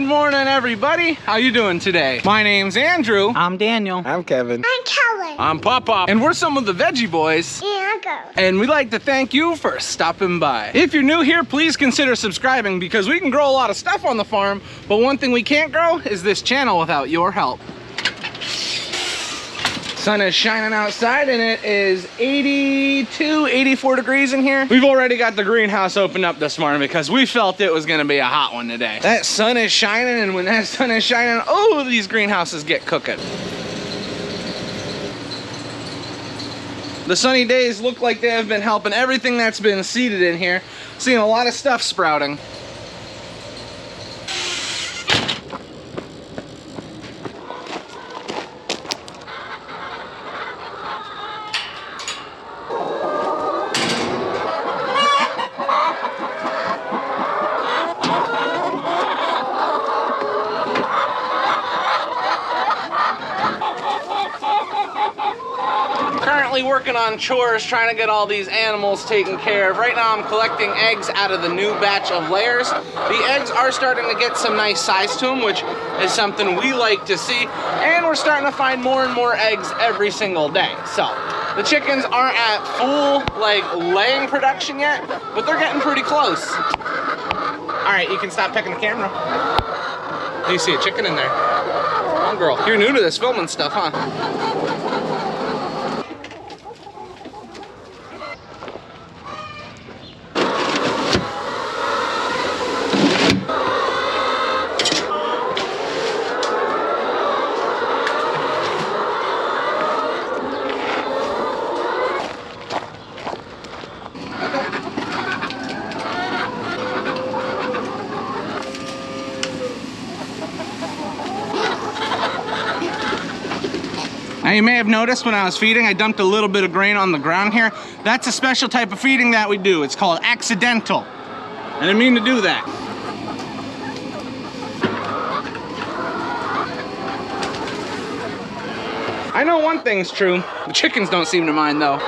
morning, everybody. How you doing today? My name's Andrew. I'm Daniel. I'm Kevin. I'm Kelly. I'm Papa. And we're some of the Veggie Boys. And I go. And we'd like to thank you for stopping by. If you're new here, please consider subscribing because we can grow a lot of stuff on the farm, but one thing we can't grow is this channel without your help. Sun is shining outside and it is 82, 84 degrees in here. We've already got the greenhouse opened up this morning because we felt it was gonna be a hot one today. That sun is shining, and when that sun is shining, oh, these greenhouses get cooking. The sunny days look like they have been helping everything that's been seeded in here. Seeing a lot of stuff sprouting. Currently working on chores, trying to get all these animals taken care of. Right now I'm collecting eggs out of the new batch of layers. The eggs are starting to get some nice size to them, which is something we like to see. And we're starting to find more and more eggs every single day. So the chickens aren't at full laying production yet, but they're getting pretty close. All right, you can stop picking the camera. You see a chicken in there. Come on, girl. You're new to this filming stuff, huh? Now you may have noticed when I was feeding, I dumped a little bit of grain on the ground here. That's a special type of feeding that we do. It's called accidental. I didn't mean to do that. I know one thing's true. The chickens don't seem to mind though.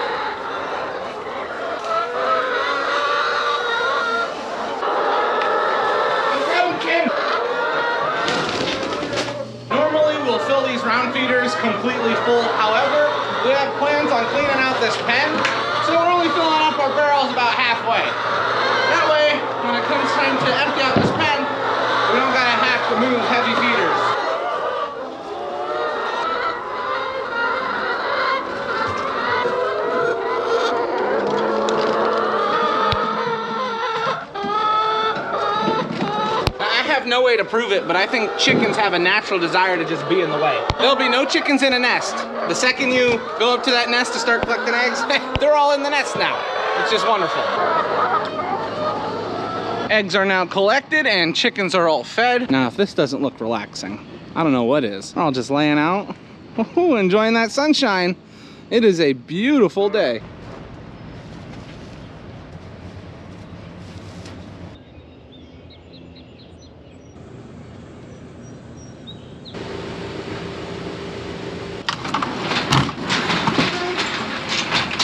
Fill these round feeders completely full. However, we have plans on cleaning out this pen, so we're only filling up our barrels about halfway. That way, when it comes time to empty out this pen, we don't gotta have to move heavy feeders. No way to prove it, but I think chickens have a natural desire to just be in the way. There'll be no chickens in a nest. The second you go up to that nest to start collecting eggs, they're all in the nest now. It's just wonderful. Eggs are now collected and chickens are all fed. Now, if this doesn't look relaxing, I don't know what is. We're all just laying out, enjoying that sunshine. It is a beautiful day.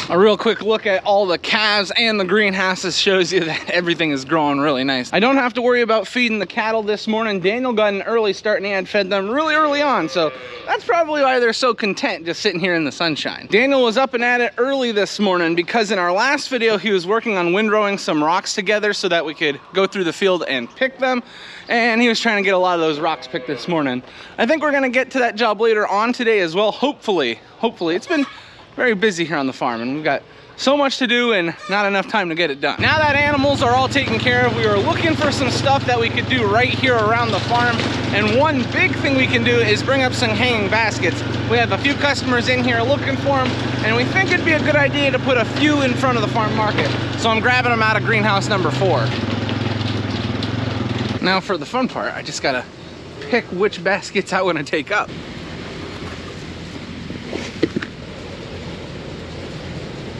A real quick look at all the calves and the greenhouses shows you that everything is growing really nice. I don't have to worry about feeding the cattle this morning. Daniel got an early start and he had fed them really early on, so that's probably why they're so content just sitting here in the sunshine. Daniel was up and at it early this morning because in our last video he was working on windrowing some rocks together so that we could go through the field and pick them, and he was trying to get a lot of those rocks picked this morning. I think we're gonna get to that job later on today as well, hopefully. It's been very busy here on the farm and we've got so much to do and not enough time to get it done. Now that animals are all taken care of, we were looking for some stuff that we could do right here around the farm, and one big thing we can do is bring up some hanging baskets. We have a few customers in here looking for them, and we think it'd be a good idea to put a few in front of the farm market. So I'm grabbing them out of greenhouse number 4. Now for the fun part, I just gotta pick which baskets I want to take up.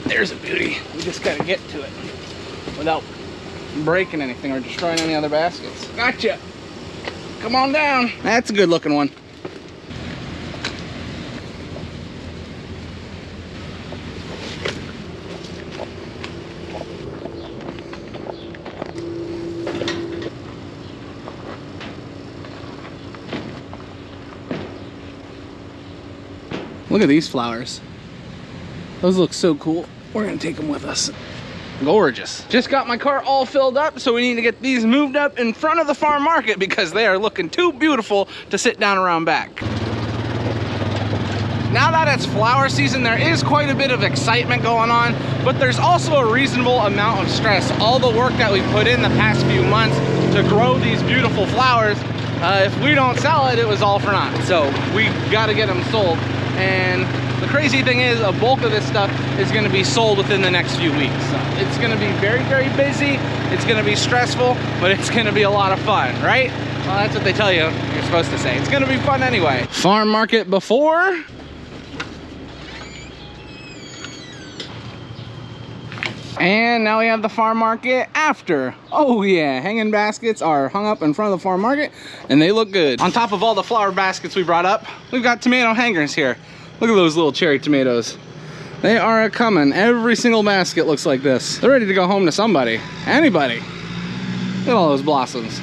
There's a beauty. We just gotta get to it without breaking anything or destroying any other baskets. Gotcha. Come on down. That's a good looking one. Look at these flowers. Those look so cool. We're gonna take them with us. Gorgeous. Just got my cart all filled up, so we need to get these moved up in front of the farm market because they are looking too beautiful to sit down around back. Now that it's flower season, there is quite a bit of excitement going on, but there's also a reasonable amount of stress. All the work that we put in the past few months to grow these beautiful flowers, if we don't sell it, it was all for naught. So we got to get them sold. And the crazy thing is, a bulk of this stuff is going to be sold within the next few weeks. So it's going to be very, very busy. It's going to be stressful, but it's going to be a lot of fun, right? Well, that's what they tell you. You're supposed to say. It's going to be fun anyway. Farm market before. And now we have the farm market after. Oh yeah, hanging baskets are hung up in front of the farm market and they look good. On top of all the flower baskets we brought up, we've got tomato hangers here. Look at those little cherry tomatoes. They are a coming. Every single basket looks like this. They're ready to go home to somebody, anybody. Look at all those blossoms.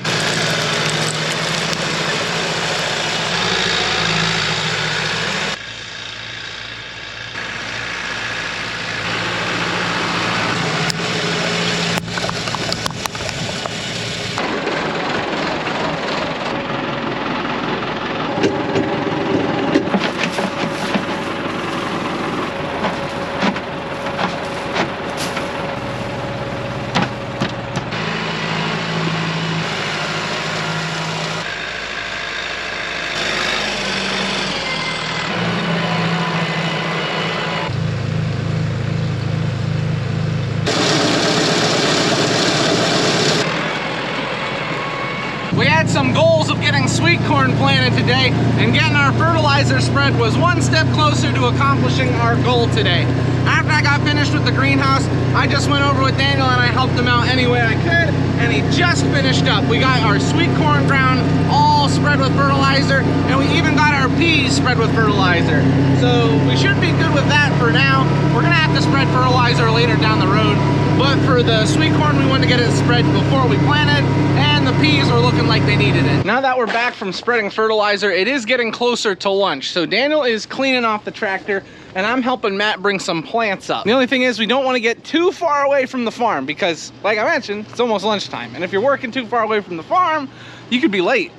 We had some goals of getting sweet corn planted today, and getting our fertilizer spread was one step closer to accomplishing our goal today. After I got finished with the greenhouse, I just went over with Daniel and I helped him out any way I could, and he just finished up. We got our sweet corn ground all spread with fertilizer, and we even got our peas spread with fertilizer. So we should be good with that for now. We're gonna have to spread fertilizer later down the road, but for the sweet corn, we wanted to get it spread before we planted, and the peas were looking like they needed it. Now that we're back from spreading fertilizer, it is getting closer to lunch. So Daniel is cleaning off the tractor, and I'm helping Matt bring some plants up. The only thing is, we don't want to get too far away from the farm because, like I mentioned, it's almost lunchtime. And if you're working too far away from the farm, you could be late.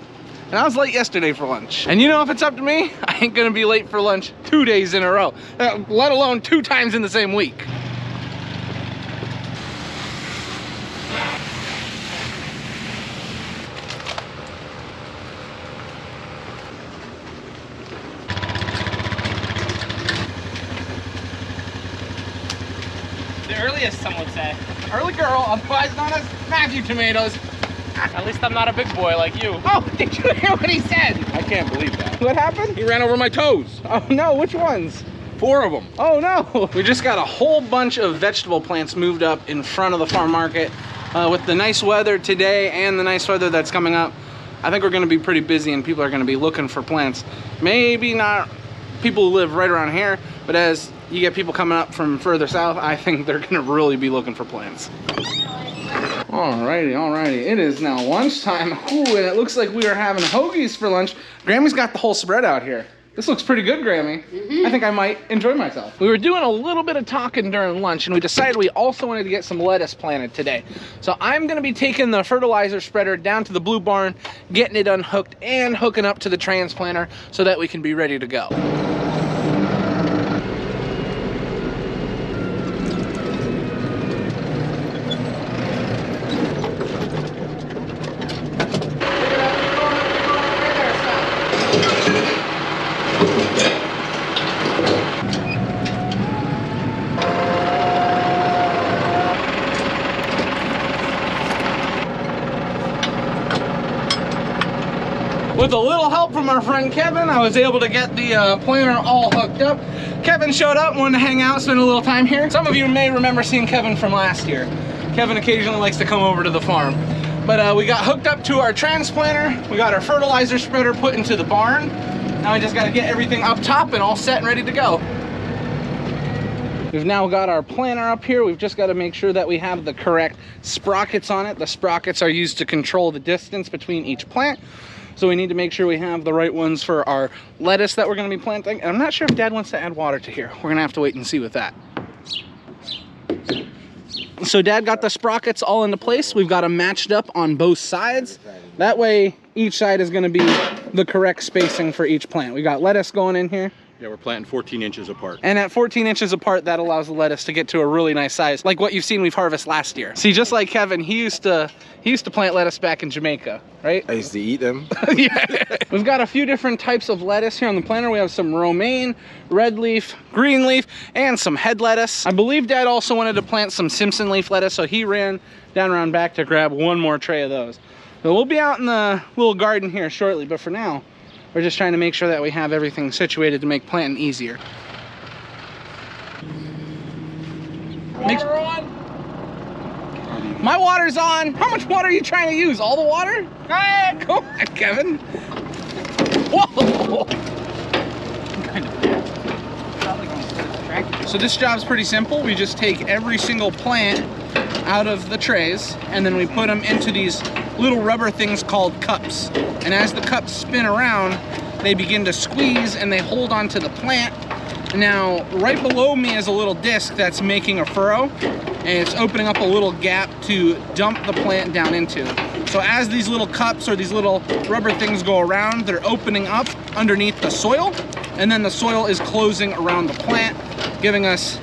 And I was late yesterday for lunch. And you know, if it's up to me, I ain't gonna be late for lunch 2 days in a row, let alone 2 times in the same week. The earliest, some would say. Early girl, otherwise known as Matthew Tomatoes. At least I'm not a big boy like you. Oh, did you hear what he said? I can't believe that. What happened? He ran over my toes. Oh no, which ones? 4 of them. Oh no. We just got a whole bunch of vegetable plants moved up in front of the farm market. With the nice weather today and the nice weather that's coming up, I think we're gonna be pretty busy and people are gonna be looking for plants. Maybe not people who live right around here, but as you get people coming up from further south, I think they're gonna really be looking for plants. Alrighty, alrighty. It is now lunchtime. Ooh, and it looks like we are having hoagies for lunch. Grammy's got the whole spread out here. This looks pretty good, Grammy. I think I might enjoy myself. We were doing a little bit of talking during lunch, and we decided we also wanted to get some lettuce planted today. So I'm gonna be taking the fertilizer spreader down to the blue barn, getting it unhooked and hooking up to the transplanter so that we can be ready to go. With a little help from our friend Kevin, I was able to get the planter all hooked up. Kevin showed up, wanted to hang out, spend a little time here. Some of you may remember seeing Kevin from last year. Kevin occasionally likes to come over to the farm. But we got hooked up to our transplanter. We got our fertilizer spreader put into the barn. Now we just got to get everything up top and all set and ready to go. We've now got our planter up here. We've just got to make sure that we have the correct sprockets on it. The sprockets are used to control the distance between each plant. So we need to make sure we have the right ones for our lettuce that we're gonna be planting. And I'm not sure if Dad wants to add water to here. We're gonna have to wait and see with that. So Dad got the sprockets all into place. We've got them matched up on both sides. That way, each side is gonna be the correct spacing for each plant. We got lettuce going in here. Yeah, we're planting 14 inches apart. And at 14 inches apart, that allows the lettuce to get to a really nice size, like what you've seen we've harvested last year. See, just like Kevin, he used to plant lettuce back in Jamaica, right? I used to eat them. Yeah. We've got a few different types of lettuce here on the planter. We have some romaine, red leaf, green leaf, and some head lettuce. I believe Dad also wanted to plant some Simpson leaf lettuce, so he ran down around back to grab one more tray of those. So we'll be out in the little garden here shortly, but for now, we're just trying to make sure that we have everything situated to make planting easier. Water on? My water's on. How much water are you trying to use? All the water? Go ahead. Go on, Kevin. Whoa. So this job's pretty simple. We just take every single plant out of the trays and then we put them into these little rubber things called cups. And as the cups spin around, they begin to squeeze and they hold onto the plant. Now, right below me is a little disc that's making a furrow and it's opening up a little gap to dump the plant down into. So as these little cups or these little rubber things go around, they're opening up underneath the soil, and then the soil is closing around the plant, giving us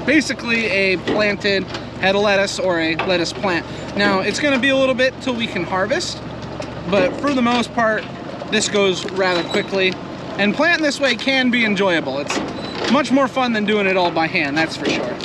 basically a planted head of lettuce or a lettuce plant. Now, it's gonna be a little bit till we can harvest, but for the most part, this goes rather quickly. And planting this way can be enjoyable. It's much more fun than doing it all by hand, that's for sure.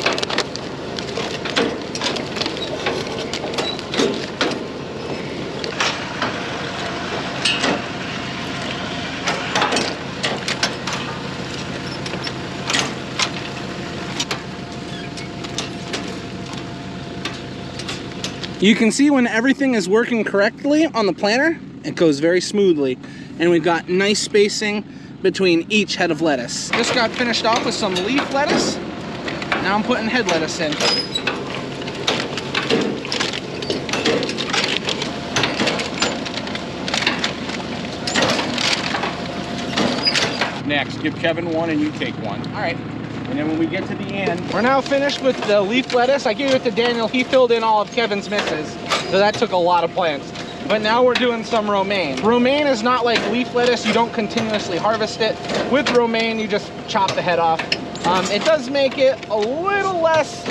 You can see when everything is working correctly on the planter, it goes very smoothly. And we've got nice spacing between each head of lettuce. Just got finished off with some leaf lettuce. Now I'm putting head lettuce in. Next, give Kevin one and you take one. All right. And then when we get to the end, We're now finished with the leaf lettuce. I gave it to Daniel. He filled in all of Kevin's misses. So that took a lot of plants. But now we're doing some romaine. Romaine is not like leaf lettuce. You don't continuously harvest it. With romaine, you just chop the head off. It does make it a little less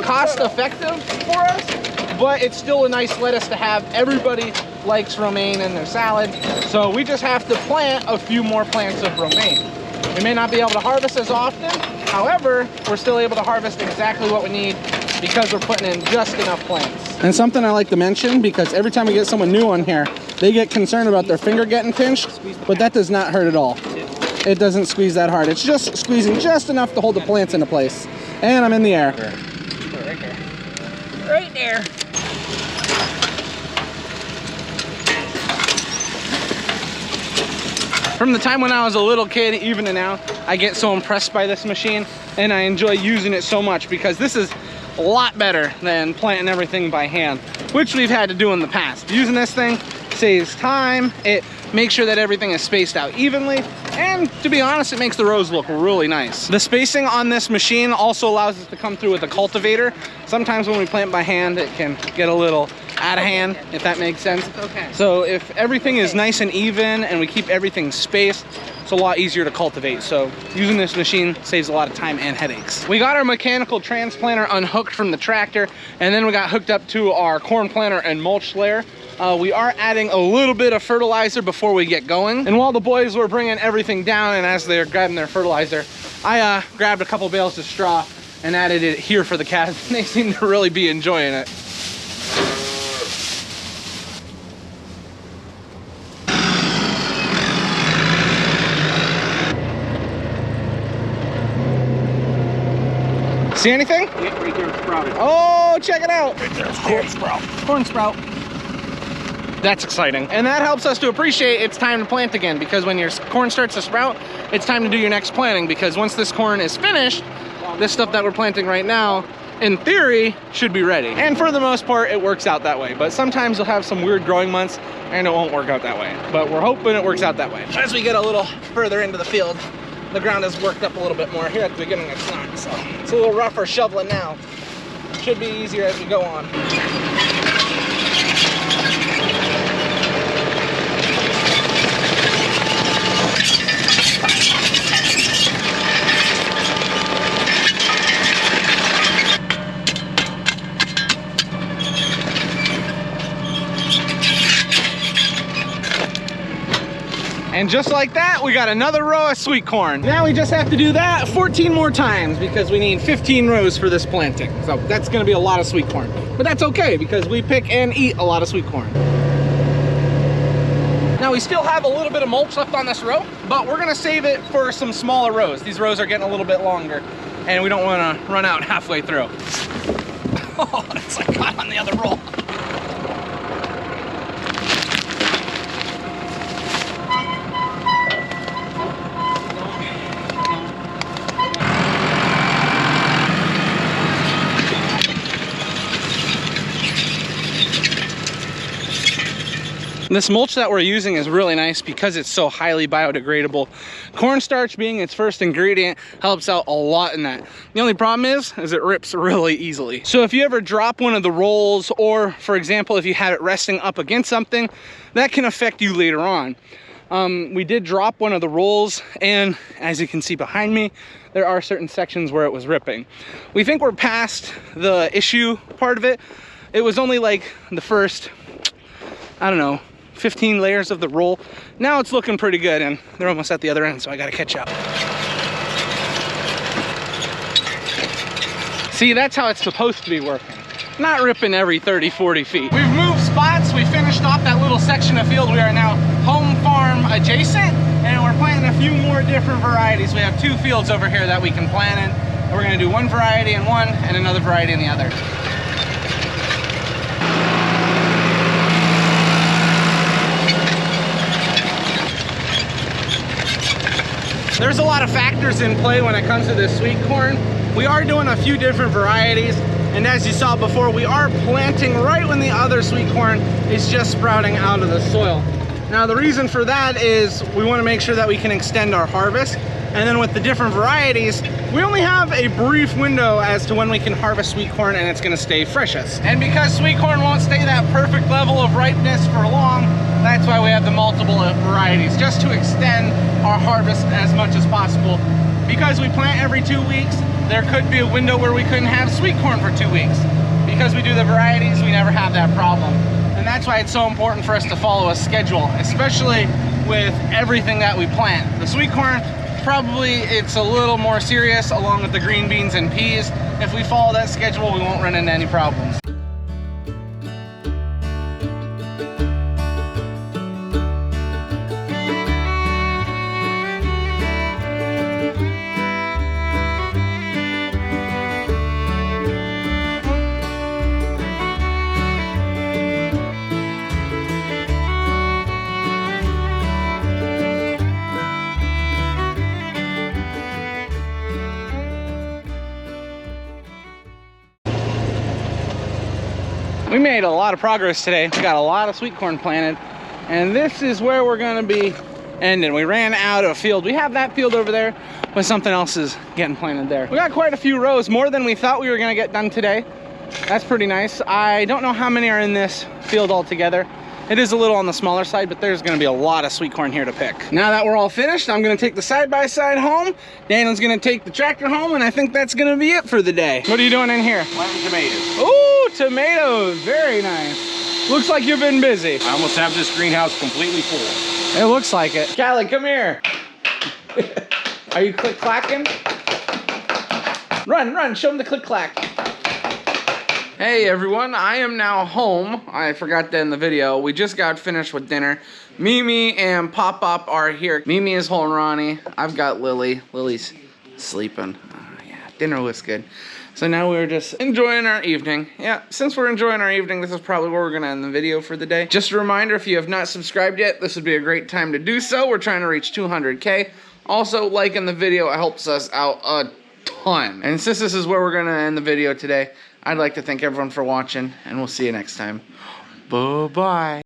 cost effective for us, but it's still a nice lettuce to have. Everybody likes romaine in their salad. So we just have to plant a few more plants of romaine. We may not be able to harvest as often. However, we're still able to harvest exactly what we need because we're putting in just enough plants. And something I like to mention, because every time we get someone new on here, they get concerned about their finger getting pinched, but that does not hurt at all. It doesn't squeeze that hard. It's just squeezing just enough to hold the plants into place. And I'm in the air. Right there. Right there. From the time when I was a little kid, even to now, I get so impressed by this machine and I enjoy using it so much because this is a lot better than planting everything by hand, which we've had to do in the past. Using this thing saves time, it makes sure that everything is spaced out evenly, and to be honest, it makes the rows look really nice. The spacing on this machine also allows us to come through with a cultivator. Sometimes when we plant by hand, it can get a little out of hand, if that makes sense. Okay. So if everything is nice and even and we keep everything spaced, it's a lot easier to cultivate. So using this machine saves a lot of time and headaches. We got our mechanical transplanter unhooked from the tractor, and then we got hooked up to our corn planter and mulch layer. We are adding a little bit of fertilizer before we get going. And while the boys were bringing everything down and as they're grabbing their fertilizer, I grabbed a couple bales of straw and added it here for the calves. They seem to really be enjoying it. See anything? yeah, right there, it's sprouted. Oh, check it out. Right there, it's corn sprout. Corn sprout. That's exciting. And that helps us to appreciate it's time to plant again, because when your corn starts to sprout, it's time to do your next planting, because once this corn is finished, this stuff that we're planting right now in theory, should be ready. And for the most part, it works out that way. But sometimes you'll have some weird growing months and it won't work out that way. But we're hoping it works out that way. As we get a little further into the field, the ground has worked up a little bit more. Here at the beginning, it's not. So it's a little rougher shoveling now. Should be easier as we go on. And just like that, we got another row of sweet corn. Now we just have to do that 14 more times because we need 15 rows for this planting. So that's gonna be a lot of sweet corn. But that's okay because we pick and eat a lot of sweet corn. Now we still have a little bit of mulch left on this row, but we're gonna save it for some smaller rows. These rows are getting a little bit longer and we don't wanna run out halfway through. Oh, it's like caught on the other roll. This mulch that we're using is really nice because it's so highly biodegradable. Cornstarch being its first ingredient helps out a lot in that. The only problem is it rips really easily. So if you ever drop one of the rolls, or for example, if you have it resting up against something, that can affect you later on. We did drop one of the rolls, and as you can see behind me, there are certain sections where it was ripping. We think we're past the issue part of it. It was only like the first, I don't know, 15 layers of the roll. Now it's looking pretty good and they're almost at the other end, so I gotta catch up. See, that's how it's supposed to be working. Not ripping every 30, 40 feet. We've moved spots. We finished off that little section of field. We are now home farm adjacent, and we're planting a few more different varieties. We have 2 fields over here that we can plant in. And we're gonna do one variety in one and another variety in the other. There's a lot of factors in play when it comes to this sweet corn. We are doing a few different varieties, and as you saw before, we are planting right when the other sweet corn is just sprouting out of the soil. Now the reason for that is we want to make sure that we can extend our harvest, and then with the different varieties, we only have a brief window as to when we can harvest sweet corn and it's going to stay freshest. And because sweet corn won't stay that perfect level of ripeness for long, that's why we have the multiple varieties, just to extend our harvest as much as possible. Because we plant every 2 weeks, there could be a window where we couldn't have sweet corn for 2 weeks. Because we do the varieties, we never have that problem. And that's why it's so important for us to follow a schedule, especially with everything that we plant. The sweet corn, probably it's a little more serious, along with the green beans and peas. If we follow that schedule, we won't run into any problems. We made a lot of progress today. We got a lot of sweet corn planted, and this is where we're gonna be ending. We ran out of field. We have that field over there, but something else is getting planted there. We got quite a few rows, more than we thought we were gonna get done today. That's pretty nice. I don't know how many are in this field altogether. It is a little on the smaller side, but there's gonna be a lot of sweet corn here to pick. Now that we're all finished, I'm gonna take the side-by-side home. Daniel's gonna take the tractor home, and I think that's gonna be it for the day. What are you doing in here? Planting tomatoes. Ooh, tomatoes, very nice. Looks like you've been busy. I almost have this greenhouse completely full. It looks like it. Callie, come here. Are you click-clacking? Run, show them the click-clack. Hey everyone, I am now home. I forgot to end the video. We just got finished with dinner. Mimi and Pop-Pop are here. Mimi is holding Ronnie. I've got Lily. Lily's sleeping. Yeah, dinner was good. So now we're just enjoying our evening. Yeah, since we're enjoying our evening, this is probably where we're gonna end the video for the day. Just a reminder, if you have not subscribed yet, this would be a great time to do so. We're trying to reach 200K. Also, liking the video, it helps us out a ton. And since this is where we're gonna end the video today, I'd like to thank everyone for watching, and we'll see you next time. Bye-bye.